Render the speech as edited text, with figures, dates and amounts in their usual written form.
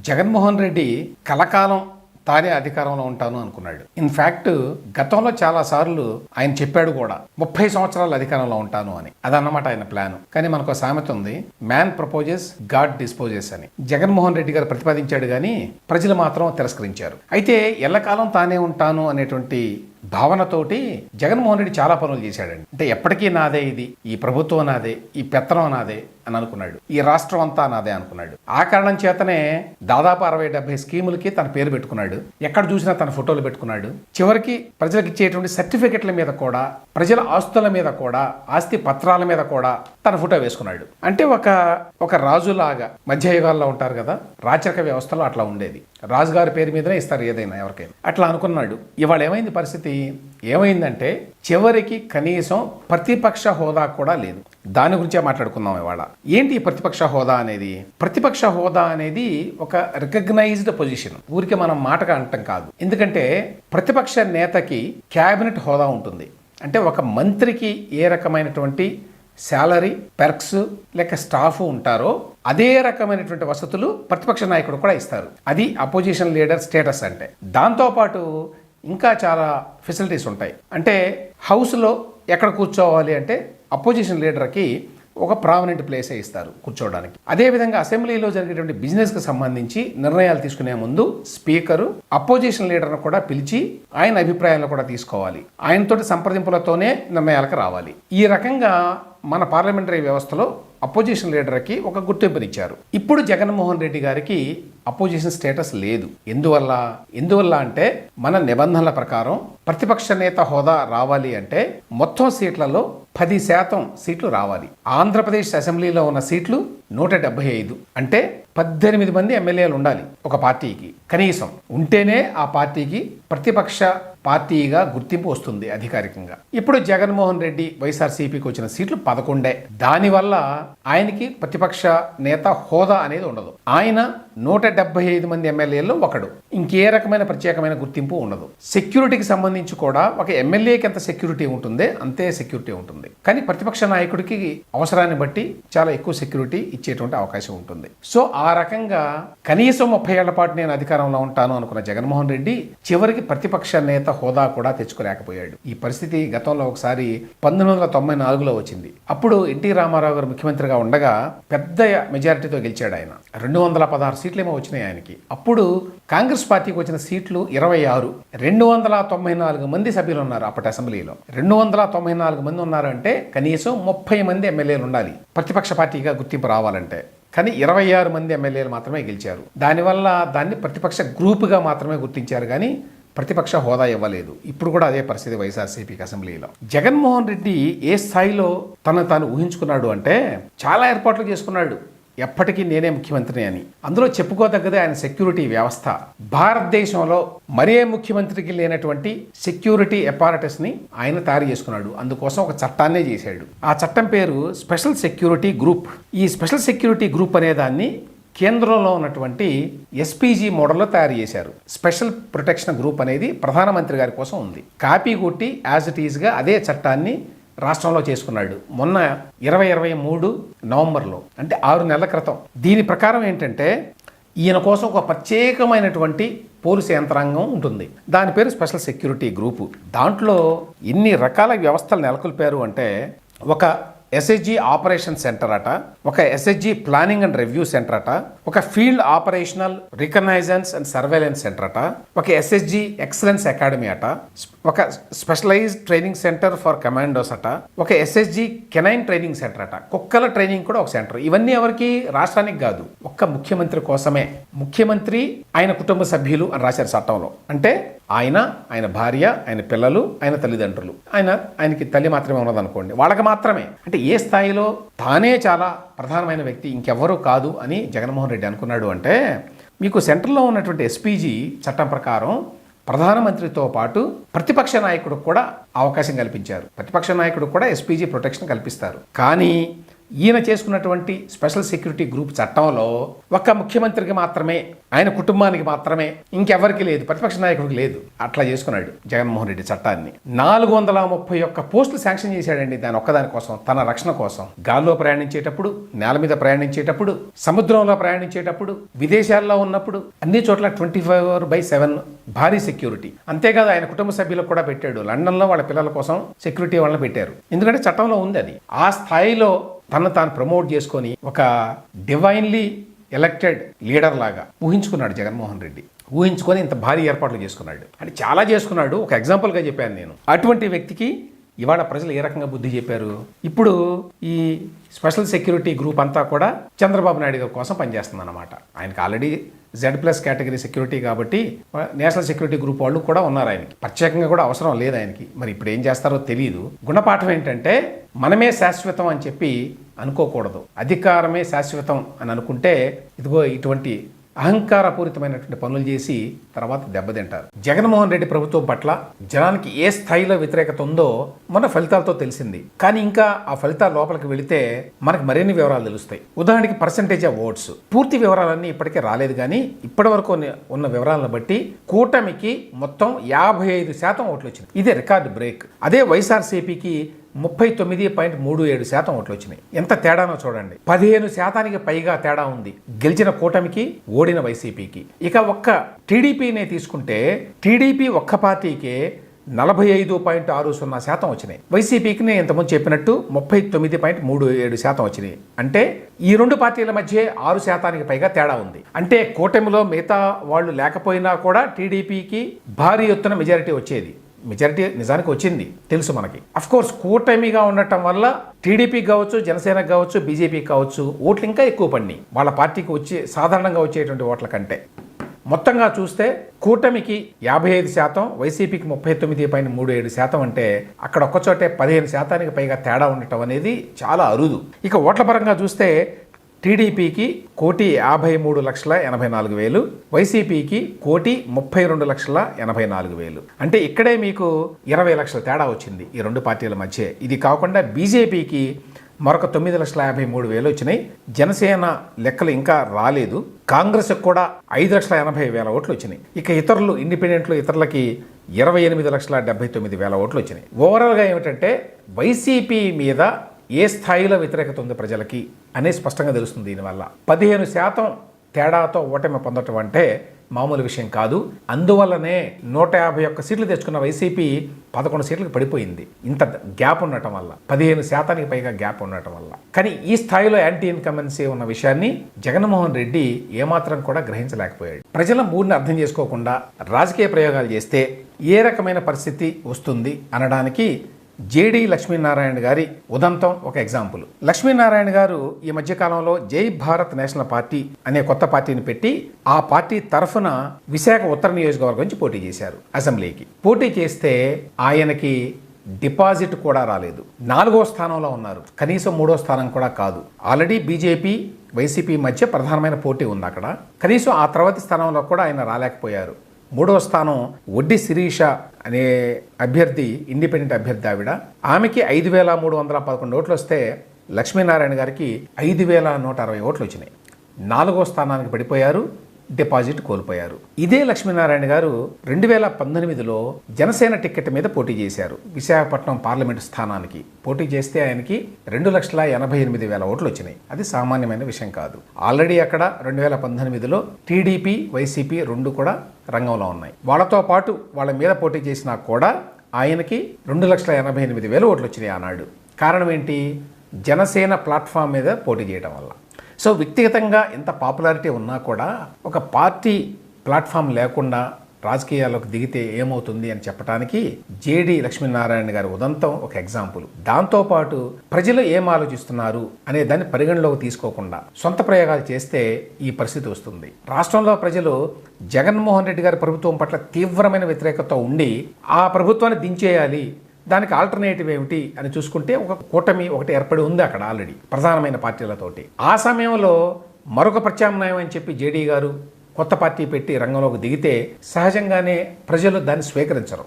జగన్మోహన్ రెడ్డి కలకాలం తానే అధికారంలో ఉంటాను అనుకున్నాడు. ఇన్ఫ్యాక్ట్ గతంలో చాలా సార్లు ఆయన చెప్పాడు కూడా 30 సంవత్సరాలు అధికారంలో ఉంటాను అని. అదన్నమాట ఆయన ప్లాన్. కానీ మనకు సామెత ఉంది, మ్యాన్ ప్రపోజెస్ గాడ్ డిస్పోజెస్ అని. జగన్మోహన్ రెడ్డి గారు ప్రతిపాదించాడు కానీ ప్రజలు మాత్రం తిరస్కరించారు. అయితే ఎల్లకాలం తానే ఉంటాను అనేటువంటి భావనతోటి జగన్మోహన్ రెడ్డి చాలా పనులు చేశాడండి. అంటే ఎప్పటికీ నాదే, ఇది ఈ ప్రభుత్వం నాదే, ఈ పెత్తనం నాదే అని అనుకున్నాడు. ఈ రాష్ట్రం అంతా నాదే అనుకున్నాడు. ఆ కారణం చేతనే దాదాపు 60-70 స్కీములకి తన పేరు పెట్టుకున్నాడు. ఎక్కడ చూసినా తన ఫోటోలు పెట్టుకున్నాడు. చివరికి ప్రజలకు ఇచ్చేటువంటి సర్టిఫికెట్ల మీద కూడా, ప్రజల ఆస్తుల మీద కూడా, ఆస్తి పత్రాల మీద కూడా తన ఫోటో వేసుకున్నాడు. అంటే ఒక రాజులాగా, మధ్యయుగాల్లో ఉంటారు కదా, రాచరిక వ్యవస్థలో అట్లా ఉండేది. రాజుగారి పేరు మీదనే ఇస్తారు ఏదైనా ఎవరికైనా. అట్లా అనుకున్నాడు. ఇవాళ ఏమైంది పరిస్థితి? ఏమైందంటే చివరికి కనీసం ప్రతిపక్ష హోదా కూడా లేదు. దాని గురించే మాట్లాడుకుందాం ఇవాళ. ఏంటి ఈ ప్రతిపక్ష హోదా అనేది? ప్రతిపక్ష హోదా అనేది ఒక రికగ్నైజ్డ్ పొజిషన్. ఊరికే మనం మాటగా అంటాం కాదు. ఎందుకంటే ప్రతిపక్ష నేతకి క్యాబినెట్ హోదా ఉంటుంది. అంటే ఒక మంత్రికి ఏ రకమైనటువంటి శాలరీ, పెర్క్స్ లేక స్టాఫ్ ఉంటారో అదే రకమైనటువంటి వసతులు ప్రతిపక్ష నాయకుడు కూడా ఇస్తారు. అది అపోజిషన్ లీడర్ స్టేటస్ అంటే. దాంతోపాటు ఇంకా చాలా ఫెసిలిటీస్ ఉంటాయి. అంటే హౌస్లో ఎక్కడ కూర్చోవాలి అంటే అపోజిషన్ లీడర్కి ఒక ప్రామినెంట్ ప్లేసే ఇస్తారు కూర్చోవడానికి. అదేవిధంగా అసెంబ్లీలో జరిగేటువంటి బిజినెస్కి సంబంధించి నిర్ణయాలు తీసుకునే ముందు స్పీకరు అపోజిషన్ లీడర్ను కూడా పిలిచి ఆయన అభిప్రాయాలను కూడా తీసుకోవాలి. ఆయనతోటి సంప్రదింపులతోనే నిర్ణయాలకు రావాలి. ఈ రకంగా మన పార్లమెంటరీ వ్యవస్థలో అపోజిషన్ లీడర్కి ఒక గుర్తింపునిచ్చారు. ఇప్పుడు జగన్మోహన్ రెడ్డి గారికి అపోజిషన్ స్టేటస్ లేదు. ఎందువల్ల అంటే మన నిబంధనల ప్రకారం ప్రతిపక్ష నేత హోదా రావాలి అంటే మొత్తం సీట్లలో 10% సీట్లు రావాలి. ఆంధ్రప్రదేశ్ అసెంబ్లీలో ఉన్న సీట్లు 175. అంటే 18 మంది ఎమ్మెల్యేలు ఉండాలి ఒక పార్టీకి కనీసం. ఉంటేనే ఆ పార్టీకి ప్రతిపక్ష పార్టీగా గుర్తింపు వస్తుంది అధికారికంగా. ఇప్పుడు జగన్మోహన్ రెడ్డి వైఎస్ఆర్సీపీకి వచ్చిన సీట్లు 11. దానివల్ల ఆయనకి ప్రతిపక్ష నేత హోదా అనేది ఉండదు. ఆయన 175 మంది ఎమ్మెల్యేల్లో ఒకడు. ఇంకే రకమైన ప్రత్యేకమైన గుర్తింపు ఉండదు. సెక్యూరిటీకి సంబంధించి కూడా ఒక ఎమ్మెల్యేకి ఎంత సెక్యూరిటీ ఉంటుందే అంతే సెక్యూరిటీ ఉంటుంది. కానీ ప్రతిపక్ష నాయకుడికి అవసరాన్ని బట్టి చాలా ఎక్కువ సెక్యూరిటీ ఇచ్చేటువంటి అవకాశం ఉంటుంది. సో ఆ రకంగా కనీసం 30 ఏళ్ల పాటు నేను అధికారంలో ఉంటాను అనుకున్న జగన్మోహన్ రెడ్డి చివరికి ప్రతిపక్ష నేత హోదా కూడా తెచ్చుకోలేకపోయాడు. ఈ పరిస్థితి గతంలో ఒకసారి 1994లో వచ్చింది. అప్పుడు ఎన్టీ రామారావు గారు ముఖ్యమంత్రిగా ఉండగా పెద్ద మెజారిటీతో గెలిచాడు ఆయన. 216 సీట్లేమో వచ్చినాయి ఆయనకి. అప్పుడు కాంగ్రెస్ పార్టీకి వచ్చిన సీట్లు 26. 294 మంది సభ్యులు ఉన్నారు అప్పటి అసెంబ్లీలో. 294 మంది ఉన్నారంటే కనీసం 30 మంది ఎమ్మెల్యేలు ఉండాలి ప్రతిపక్ష పార్టీగా గుర్తింపు రావాలంటే. కానీ 26 మంది ఎమ్మెల్యేలు మాత్రమే గెలిచారు. దానివల్ల దాన్ని ప్రతిపక్ష గ్రూపుగా మాత్రమే గుర్తించారు కానీ ప్రతిపక్ష హోదా ఇవ్వలేదు. ఇప్పుడు కూడా అదే పరిస్థితి వైఎస్ఆర్సీపీకి అసెంబ్లీలో. జగన్మోహన్ రెడ్డి ఏ స్థాయిలో తాను ఊహించుకున్నాడు అంటే చాలా ఏర్పాట్లు చేసుకున్నాడు. ఎప్పటికీ నేనే ముఖ్యమంత్రిని అని. అందులో చెప్పుకోదగ్గదే ఆయన సెక్యూరిటీ వ్యవస్థ. భారతదేశంలో మరే ముఖ్యమంత్రికి లేనటువంటి సెక్యూరిటీ అపారటస్ని ఆయన తయారు చేసుకున్నాడు. అందుకోసం ఒక చట్టాన్నే చేశాడు. ఆ చట్టం పేరు స్పెషల్ సెక్యూరిటీ గ్రూప్. ఈ స్పెషల్ సెక్యూరిటీ గ్రూప్ అనే దాన్ని కేంద్రంలో ఉన్నటువంటి ఎస్పీజీ మోడల్లో తయారు చేశారు. స్పెషల్ ప్రొటెక్షన్ గ్రూప్ అనేది ప్రధానమంత్రి గారి కోసం ఉంది. కాపీ కొట్టి యాజ్ ఇట్ ఈజ్గా అదే చట్టాన్ని రాష్ట్రంలో చేసుకున్నాడు మొన్న 2023 నవంబర్లో, అంటే 6 నెలల క్రితం. దీని ప్రకారం ఏంటంటే ఈయన కోసం ఒక ప్రత్యేకమైనటువంటి పోలీసు యంత్రాంగం ఉంటుంది. దాని పేరు స్పెషల్ సెక్యూరిటీ గ్రూపు. దాంట్లో ఎన్ని రకాల వ్యవస్థలు నెలకొల్పారు అంటే ఒక ఎస్హెచ్జి ఆపరేషన్ సెంటర్ అట, ఒక SHG planning and review center అట, ఒక field operational reconnaissance and surveillance center అట, ఒక ఎస్హెచ్జి ఎక్సలెన్స్ అకాడమీ అట, ఒక specialized training center for commandos అట, ఒక ఎస్హెచ్జి కెనైన్ ట్రైనింగ్ సెంటర్ అట, కుక్కల ట్రైనింగ్ కూడా ఒక సెంటర్. ఇవన్నీ ఎవరికి? రాష్ట్రానికి కాదు, ఒక్క ముఖ్యమంత్రి కోసమే. ముఖ్యమంత్రి, ఆయన కుటుంబ సభ్యులు అని రాశారు చట్టంలో. అంటే ఆయన భార్య, ఆయన పిల్లలు, ఆయన తల్లిదండ్రులు, ఆయనకి తల్లి మాత్రమే ఉన్నదనుకోండి, వాళ్ళకి మాత్రమే. అంటే ఏ స్థాయిలో తానే చాలా ప్రధానమైన వ్యక్తి, ఇంకెవ్వరూ కాదు అని జగన్మోహన్ రెడ్డి అనుకున్నాడు అంటే, మీకు సెంట్రల్లో ఉన్నటువంటి ఎస్పీజీ చట్టం ప్రకారం ప్రధానమంత్రితో పాటు ప్రతిపక్ష నాయకుడికి కూడా అవకాశం కల్పించారు. ప్రతిపక్ష నాయకుడికి కూడా ఎస్పీజీ ప్రొటెక్షన్ కల్పిస్తారు. కానీ ఈయన చేసుకున్నటువంటి స్పెషల్ సెక్యూరిటీ గ్రూప్ చట్టంలో ఒక్క ముఖ్యమంత్రికి మాత్రమే, ఆయన కుటుంబానికి మాత్రమే, ఇంకెవరికి లేదు, ప్రతిపక్ష నాయకుడికి లేదు. అట్లా చేసుకున్నాడు జగన్మోహన్ రెడ్డి చట్టాన్ని. 431 పోస్టులు శాంక్షన్ చేశాడండి దాని ఒక్కదాని కోసం, తన రక్షణ కోసం. గాల్లో ప్రయాణించేటప్పుడు, నేల మీద ప్రయాణించేటప్పుడు, సముద్రంలో ప్రయాణించేటప్పుడు, విదేశాల్లో ఉన్నప్పుడు అన్ని చోట్ల 24/7 భారీ సెక్యూరిటీ. అంతేకాదు ఆయన కుటుంబ సభ్యులకు కూడా పెట్టాడు. లండన్లో వాళ్ళ పిల్లల కోసం సెక్యూరిటీ వాళ్ళని పెట్టారు. ఎందుకంటే చట్టంలో ఉంది అది. ఆ స్థాయిలో తను తాను ప్రమోట్ చేసుకొని ఒక డివైన్లీ ఎలక్టెడ్ లీడర్ లాగా ఊహించుకున్నాడు జగన్మోహన్ రెడ్డి. ఊహించుకొని ఇంత భారీ ఏర్పాట్లు చేసుకున్నాడు. అంటే చాలా చేసుకున్నాడు. ఒక ఎగ్జాంపుల్గా చెప్పాను నేను. అటువంటి వ్యక్తికి ఇవాళ ప్రజలు ఏ రకంగా బుద్ధి చెప్పారు? ఇప్పుడు ఈ స్పెషల్ సెక్యూరిటీ గ్రూప్ అంతా కూడా చంద్రబాబు నాయుడు గారి కోసం పనిచేస్తుంది అన్నమాట. ఆయనకి ఆల్రెడీ Z+ కేటగిరీ సెక్యూరిటీ కాబట్టి నేషనల్ సెక్యూరిటీ గ్రూప్ వాళ్ళు కూడా ఉన్నారు. ఆయనకి ప్రత్యేకంగా కూడా అవసరం లేదు ఆయనకి. మరి ఇప్పుడు ఏం చేస్తారో తెలియదు. గుణపాఠం ఏంటంటే మనమే శాశ్వతం అని చెప్పి అనుకోకూడదు. అధికారమే శాశ్వతం అని అనుకుంటే ఇదిగో ఇటువంటి అహంకారపూరితమైనటువంటి పనులు చేసి తర్వాత దెబ్బతింటారు. జగన్మోహన్ రెడ్డి ప్రభుత్వం పట్ల జనానికి ఏ స్థాయిలో వ్యతిరేకత ఉందో మన ఫలితాలతో తెలిసింది. కానీ ఇంకా ఆ ఫలితాల లోపలికి వెళితే మనకు మరిన్ని వివరాలు తెలుస్తాయి. ఉదాహరణకి పర్సంటేజ్ ఆఫ్ ఓట్స్ పూర్తి వివరాలన్నీ ఇప్పటికే రాలేదు. కానీ ఇప్పటి వరకు ఉన్న వివరాలను బట్టి కూటమికి మొత్తం 55% ఓట్లు వచ్చినాయి. ఇదే రికార్డు బ్రేక్. అదే వైఎస్ఆర్సీపీకి 39.37% ఓట్లు వచ్చినాయి. ఎంత తేడానో చూడండి. 15% పైగా తేడా ఉంది గెలిచిన కూటమికి, ఓడిన వైసీపీకి. ఇక ఒక్క టీడీపీనే తీసుకుంటే టీడీపీ ఒక్క పార్టీకే 45.60% వచ్చినాయి. వైసీపీకి నేను ఇంతకుముందు చెప్పినట్టు 39.37% వచ్చినాయి. అంటే ఈ రెండు పార్టీల మధ్య 6% పైగా తేడా ఉంది. అంటే కూటమిలో మిగతా వాళ్ళు లేకపోయినా కూడా టీడీపీకి భారీ ఎత్తున మెజారిటీ వచ్చేది. మెజారిటీ నిజానికి వచ్చింది తెలుసు మనకి. అఫ్ కోర్స్ కూటమిగా ఉండటం వల్ల టీడీపీకి కావచ్చు, జనసేనకు కావచ్చు, బీజేపీకి కావచ్చు ఓట్లు ఇంకా ఎక్కువ పడినాయి వాళ్ళ పార్టీకి వచ్చే సాధారణంగా వచ్చేటువంటి ఓట్ల కంటే. మొత్తంగా చూస్తే కూటమికి 55%, వైసీపీకి 39.37% అంటే అక్కడ ఒక్కచోటే 15% పైగా తేడా ఉండటం అనేది చాలా అరుదు. ఇక ఓట్ల పరంగా చూస్తే టీడీపీకి 1,53,84,000, వైసీపీకి 1,32,84,000. అంటే ఇక్కడే మీకు 20 లక్షల తేడా వచ్చింది ఈ రెండు పార్టీల మధ్య. ఇది కాకుండా బీజేపీకి మరొక 9,53,000 వచ్చినాయి. జనసేన లెక్కలు ఇంకా రాలేదు. కాంగ్రెస్కి కూడా 5,80,000 ఓట్లు వచ్చినాయి. ఇక ఇతరులు ఇండిపెండెంట్లు ఇతరులకి 28,79,000 ఓట్లు వచ్చినాయి. ఓవరాల్గా ఏమిటంటే వైసీపీ మీద ఏ స్థాయిలో వ్యతిరేకత ఉంది ప్రజలకి అనేది స్పష్టంగా తెలుస్తుంది. దీనివల్ల 15% తేడాతో ఓటమి పొందటం అంటే మామూలు విషయం కాదు. అందువల్లనే 151 సీట్లు తెచ్చుకున్న వైసీపీ 11 సీట్లకు పడిపోయింది. ఇంత గ్యాప్ ఉండటం వల్ల, 15% పైగా గ్యాప్ ఉండటం వల్ల. కానీ ఈ స్థాయిలో యాంటీ ఇన్కమెన్సీ ఉన్న విషయాన్ని జగన్మోహన్ రెడ్డి ఏమాత్రం కూడా గ్రహించలేకపోయాడు. ప్రజల మూడ్ని అర్థం చేసుకోకుండా రాజకీయ ప్రయోగాలు చేస్తే ఏ రకమైన పరిస్థితి వస్తుంది అనడానికి జేడి లక్ష్మీనారాయణ గారి ఉదంతం ఒక ఎగ్జాంపుల్. లక్ష్మీనారాయణ గారు ఈ మధ్యకాలంలో జై భారత్ నేషనల్ పార్టీ అనే కొత్త పార్టీని పెట్టి ఆ పార్టీ తరఫున విశాఖ ఉత్తర నియోజకవర్గం నుంచి పోటీ చేశారు అసెంబ్లీకి. పోటీ చేస్తే ఆయనకి డిపాజిట్ కూడా రాలేదు. 4వ స్థానంలో ఉన్నారు. కనీసం 3వ స్థానం కూడా కాదు. ఆల్రెడీ బీజేపీ వైసీపీ మధ్య ప్రధానమైన పోటీ ఉంది అక్కడ. కనీసం ఆ తర్వాతి స్థానంలో కూడా ఆయన రాలేకపోయారు. 3వ స్థానం వడ్డీ శిరీష అనే అభ్యర్థి, ఇండిపెండెంట్ అభ్యర్థి ఆవిడ. ఆమెకి 5,311 ఓట్లు వస్తే లక్ష్మీనారాయణ గారికి 5,160 ఓట్లు వచ్చినాయి. 4వ స్థానానికి పడిపోయారు, డిపాజిట్ కోల్పోయారు. ఇదే లక్ష్మీనారాయణ గారు 2019లో జనసేన టికెట్ మీద పోటీ చేశారు. విశాఖపట్నం పార్లమెంటు స్థానానికి పోటీ చేస్తే ఆయనకి 2,88,000 ఓట్లు వచ్చినాయి. అది సామాన్యమైన విషయం కాదు. ఆల్రెడీ అక్కడ 2019లో టీడీపీ, వైసీపీ రెండు కూడా రంగంలో ఉన్నాయి. వాళ్ళతో పాటు వాళ్ళ మీద పోటీ చేసినా కూడా ఆయనకి 2,88,000 ఓట్లు వచ్చినాయి ఆనాడు. కారణం ఏంటి? జనసేన ప్లాట్ఫామ్ మీద పోటీ చేయడం వల్ల. సో వ్యక్తిగతంగా ఎంత పాపులారిటీ ఉన్నా కూడా ఒక పార్టీ ప్లాట్ఫామ్ లేకుండా రాజకీయాల్లోకి దిగితే ఏమవుతుంది అని చెప్పడానికి జేడి లక్ష్మీనారాయణ గారి ఉదంతం ఒక ఎగ్జాంపుల్. దాంతోపాటు ప్రజలు ఏం ఆలోచిస్తున్నారు అనే దాన్ని పరిగణలోకి తీసుకోకుండా సొంత ప్రయోగాలు చేస్తే ఈ పరిస్థితి వస్తుంది. రాష్ట్రంలో ప్రజలు జగన్మోహన్ రెడ్డి గారి ప్రభుత్వం పట్ల తీవ్రమైన వ్యతిరేకత ఉండి ఆ ప్రభుత్వాన్ని దించేయాలి, దానికి ఆల్టర్నేటివ్ ఏమిటి అని చూసుకుంటే ఒక కూటమి ఒకటి ఏర్పడి ఉంది అక్కడ ఆల్రెడీ ప్రధానమైన పార్టీలతోటి. ఆ సమయంలో మరొక ప్రత్యామ్నాయం అని చెప్పి జేడీ గారు కొత్త పార్టీ పెట్టి రంగంలోకి దిగితే సహజంగానే ప్రజలు దాన్ని స్వీకరించరు.